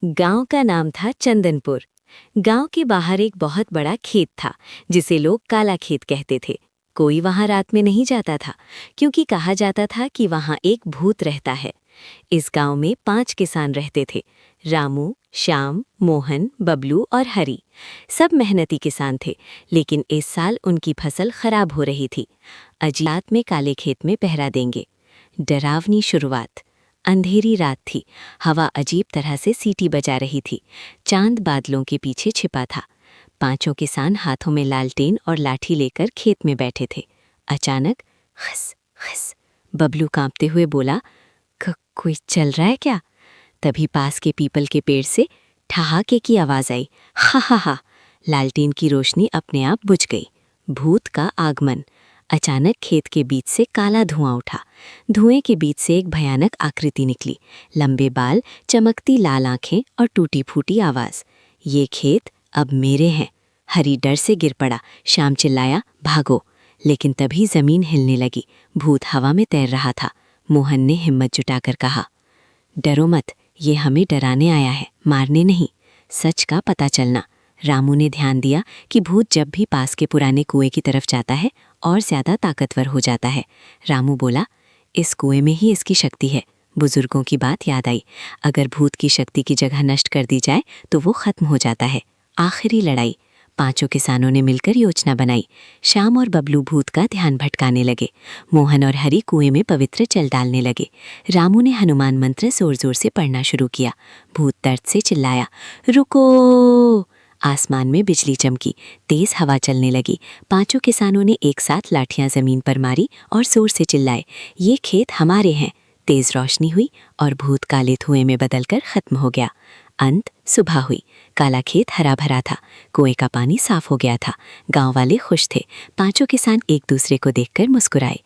गांव का नाम था चंदनपुर। गांव के बाहर एक बहुत बड़ा खेत था जिसे लोग काला खेत कहते थे। कोई वहां रात में नहीं जाता था क्योंकि कहा जाता था कि वहां एक भूत रहता है। इस गांव में 5 किसान रहते थे। रामू, श्याम, मोहन, बबलू और हरी। सब मेहनती किसान थे, लेकिन इस साल उनकी फसल खराब हो रही थी। अजीब रात में काले खेत में पहरा देंगे। डरावनी शुरुआत। अंधेरी रात थी। हवा अजीब तरह से सीटी बजा रही थी। चांद बादलों के पीछे छिपा था। 5 किसान हाथों में लालटेन और लाठी लेकर खेत में बैठे थे। अचानक खस खस बबलू कांपते हुए बोला, कोई चल रहा है क्या?" तभी पास के पीपल के पेड़ से ठहाके की आवाज आई। हा हा हा। लालटेन की रोशनी अपने आप बुझ गई। भूत का आगमन। अचानक खेत के बीच से काला धुआं उठा। धुएं के बीच से एक भयानक आकृति निकली। लंबे बाल, चमकती लाल आंखें और टूटी फूटी आवाज। ये खेत अब मेरे हैं। हरी डर से गिर पड़ा। श्याम चिल्लाया, भागो। लेकिन तभी जमीन हिलने लगी। भूत हवा में तैर रहा था। मोहन ने हिम्मत जुटाकर कहा, डरो मत, ये हमें डराने आया है, मारने नहीं। सच का पता चलना। रामू ने ध्यान दिया कि भूत जब भी पास के पुराने कुएं की तरफ जाता है और ज्यादा ताकतवर हो जाता है। रामू बोला, इस कुएं में ही इसकी शक्ति है। बुजुर्गों की बात याद आई, अगर भूत की शक्ति की जगह नष्ट कर दी जाए तो वो खत्म हो जाता है। आखिरी लड़ाई। 5 किसानों ने मिलकर योजना बनाई। श्याम और बबलू भूत का ध्यान भटकाने लगे। मोहन और हरी कुएं में पवित्र जल डालने लगे। रामू ने हनुमान मंत्र जोर जोर से पढ़ना शुरू किया। भूत दर्द से चिल्लाया, रुको। आसमान में बिजली चमकी। तेज हवा चलने लगी। 5 किसानों ने एक साथ लाठियां जमीन पर मारी और जोर से चिल्लाए, ये खेत हमारे हैं। तेज रोशनी हुई और भूत काले धुएं में बदलकर खत्म हो गया। अंत सुबह हुई। काला खेत हरा भरा था। कुएं का पानी साफ हो गया था। गांव वाले खुश थे। 5 किसान एक दूसरे को देखकर मुस्कुराए।